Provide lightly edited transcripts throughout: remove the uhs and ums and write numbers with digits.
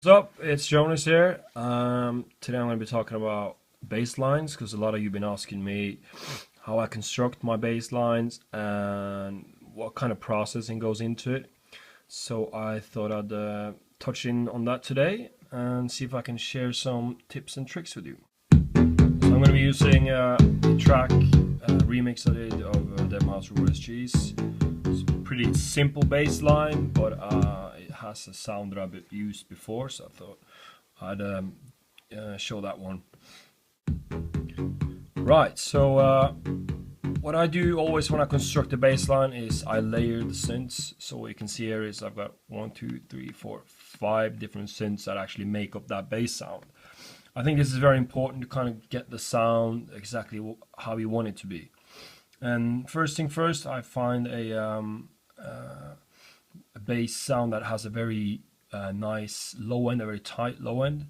What's up? It's Jonas here. Today I'm going to be talking about bass lines because a lot of you have been asking me how I construct my bass lines and what kind of processing goes into it. So I thought I'd touch in on that today and see if I can share some tips and tricks with you. So I'm going to be using a track remix I did of Dead Mouse OSG's. It's a pretty simple bass line, but it has a sound that I've used before, so I thought I'd show that one. Right, so what I do always when I construct a bass line is I layer the synths. So what you can see here is I've got 1, 2, 3, 4, 5 different synths that actually make up that bass sound. I think this is very important to kind of get the sound exactly how you want it to be. And first thing first, I find a bass sound that has a very nice low end, a very tight low end.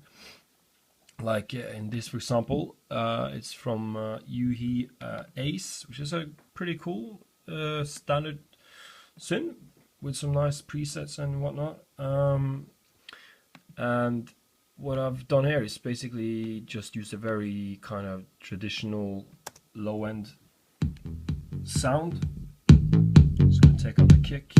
Like in this, for example, it's from Yuhi Ace, which is a pretty cool standard synth with some nice presets and whatnot. And what I've done here is basically just use a very kind of traditional low end sound. Just gonna take out the kick.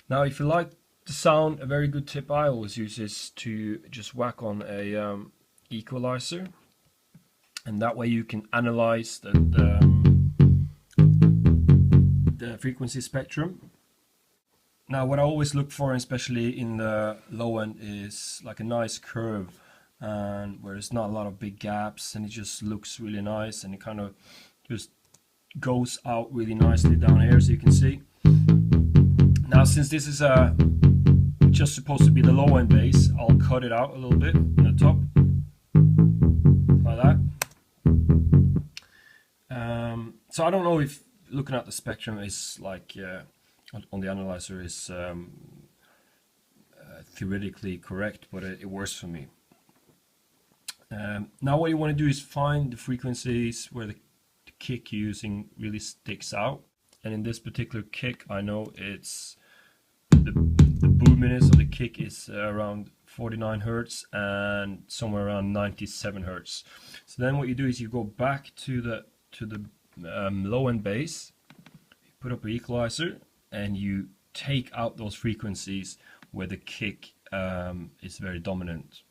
Now, if you like the sound, a very good tip I always use is to just whack on a equalizer, and that way you can analyze the frequency spectrum. Now, what I always look for, especially in the low end, is like a nice curve, and where there's not a lot of big gaps, and it just looks really nice, and it kind of just goes out really nicely down here, as you can see. Now, since this is just supposed to be the low end bass, I'll cut it out a little bit in the top, like that. So I don't know if looking at the spectrum is like on the analyzer is theoretically correct, but it works for me. Now what you want to do is find the frequencies where the kick you're using really sticks out. And in this particular kick, I know it's the boominess of the kick is around 49 Hertz and somewhere around 97 Hertz. So then what you do is you go back to the low end bass, you put up an equalizer, and you take out those frequencies where the kick is very dominant.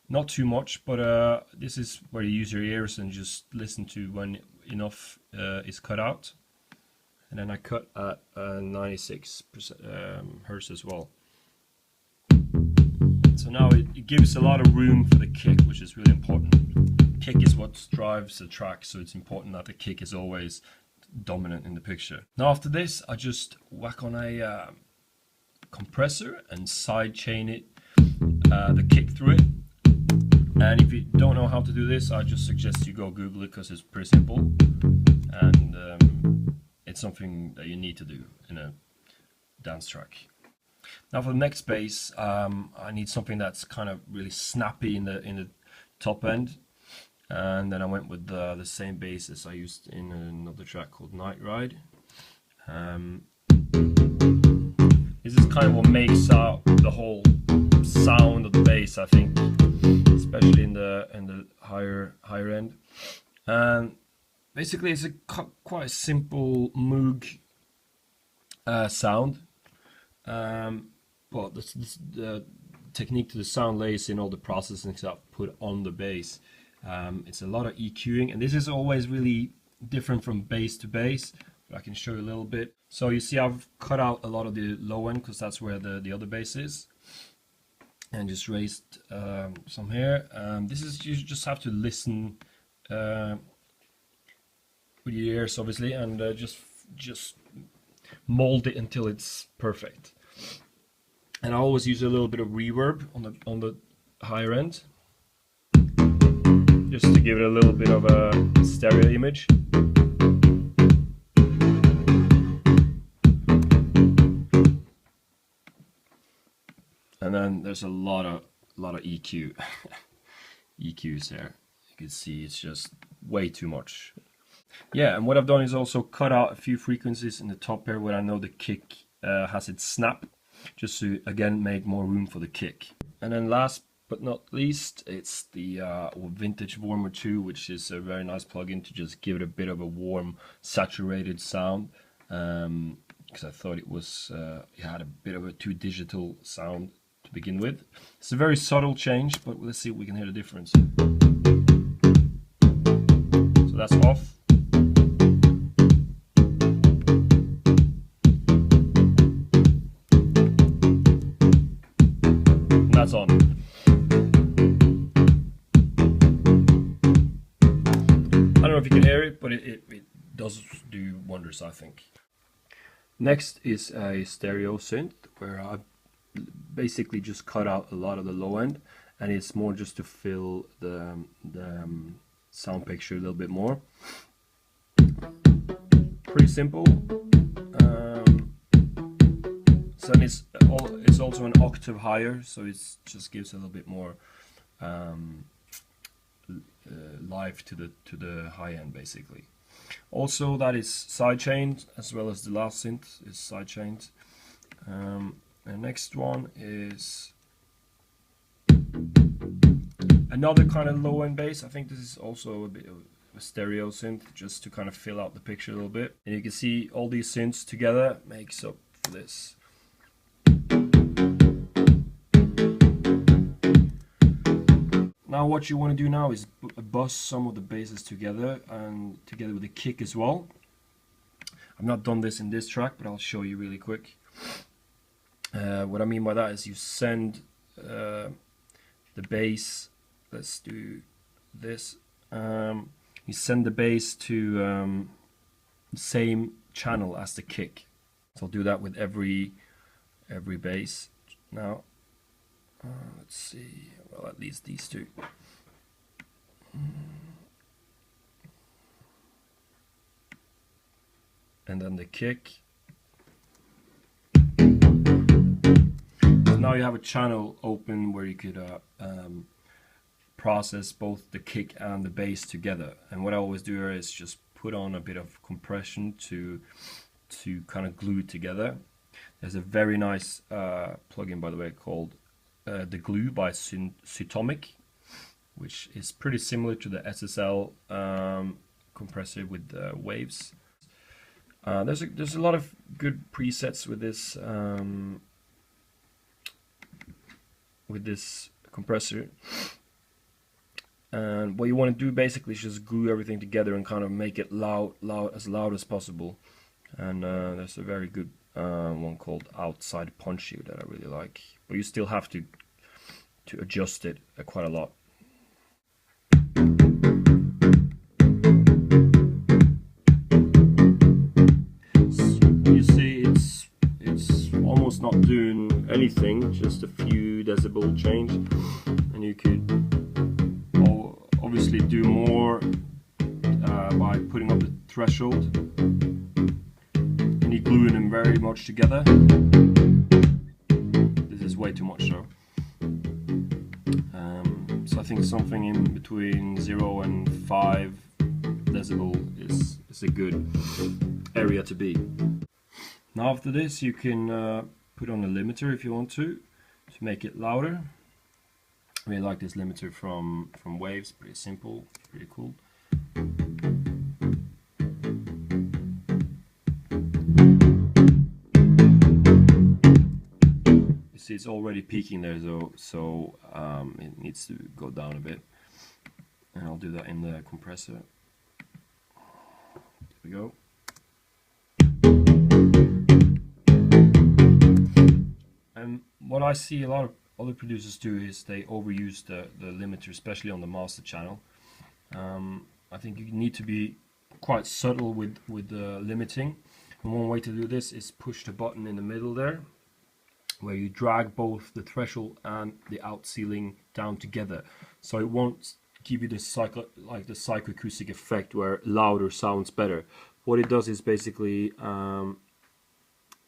Not too much, but this is where you use your ears and just listen to when enough is cut out. And then I cut at 96% Hertz as well. So now it gives a lot of room for the kick, which is really important. Kick is what drives the track, so it's important that the kick is always dominant in the picture. Now after this, I just whack on a compressor and sidechain it, the kick through it. And if you don't know how to do this, I just suggest you go Google it because it's pretty simple. And it's something that you need to do in a dance track. Now for the next bass, I need something that's kind of really snappy in the top end, and then I went with the same bass as I used in another track called Night Ride. This is kind of what makes out the whole sound of the bass, I think, especially in the higher end. And basically, it's quite a simple Moog sound, but the technique to the sound lays in all the processing stuff put on the bass. It's a lot of EQing, and this is always really different from bass to bass, but I can show you a little bit. So you see I've cut out a lot of the low end because that's where the other bass is, and just raised some here. This is, you just have to listen with your ears, obviously, and just mold it until it's perfect. And I always use a little bit of reverb on the higher end, just to give it a little bit of a stereo image. And then there's a lot of EQs here. You can see it's just way too much. Yeah, and what I've done is also cut out a few frequencies in the top here where I know the kick has its snap, just to again make more room for the kick. And then last but not least, it's the Vintage Warmer 2, which is a very nice plugin to just give it a bit of a warm, saturated sound. Because I thought it had a bit of a too digital sound to begin with. It's a very subtle change, but let's see if we can hear the difference. So that's off. And that's on. I don't know if you can hear it, but it does do wonders, I think. Next is a stereo synth, where I've basically just cut out a lot of the low end, and it's more just to fill the sound picture a little bit more. Pretty simple. So it's also an octave higher, so it just gives a little bit more live to the high end, basically. Also, that is sidechained, as well as the last synth is sidechained. The next one is another kind of low end bass. I think this is also a bit of a stereo synth, just to kind of fill out the picture a little bit. And you can see all these synths together makes up for this. Now what you want to do now is bust some of the basses together, and together with the kick as well. I've not done this in this track, but I'll show you really quick. What I mean by that is you send the bass, let's do this, you send the bass to the same channel as the kick. So I'll do that with every bass. Now let's see, well, at least these two. And then the kick. So now you have a channel open where you could process both the kick and the bass together. And what I always do here is just put on a bit of compression to kind of glue it together. There's a very nice plugin, by the way, called The Glue by Synth, which is pretty similar to the SSL compressor with waves. There's a lot of good presets with this compressor, and what you want to do basically is just glue everything together and kind of make it loud as possible. And there's a very good one called Outside Punch You that I really like, but you still have to adjust it quite a lot. You see, it's almost not doing anything, just a few decibel change, and you could obviously do more by putting up the threshold. Gluing them very much together. This is way too much though. So I think something in between 0 and 5 decibel is a good area to be. Now after this you can put on a limiter if you want to make it louder. I really like this limiter from Waves, pretty simple, pretty cool. It's already peaking there though, so it needs to go down a bit, and I'll do that in the compressor. There we go. And what I see a lot of other producers do is they overuse the limiter, especially on the master channel. I think you need to be quite subtle with the limiting, and one way to do this is push the button in the middle there, where you drag both the threshold and the out ceiling down together, so it won't give you the psychoacoustic effect where louder sounds better. What it does is basically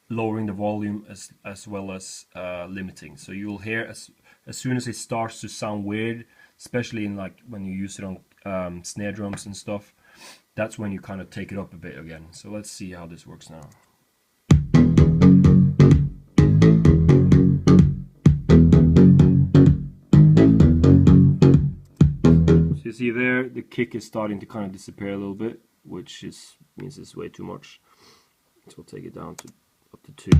lowering the volume as well as limiting. So you'll hear as soon as it starts to sound weird, especially in like when you use it on snare drums and stuff, that's when you kind of take it up a bit again. So let's see how this works now. So you see there, the kick is starting to kind of disappear a little bit, which means it's way too much. So we'll take it down to up to 2.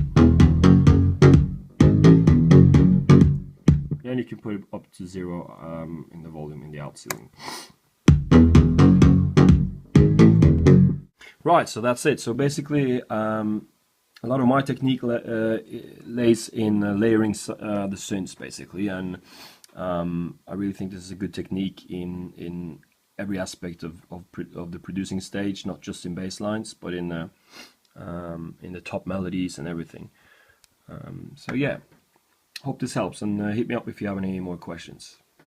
Then you can put it up to 0 in the volume in the out ceiling. Right, so that's it. So basically, a lot of my technique lays in layering the synths, basically, and I really think this is a good technique in every aspect of the producing stage, not just in bass lines, but in the top melodies and everything. So yeah, hope this helps, and hit me up if you have any more questions.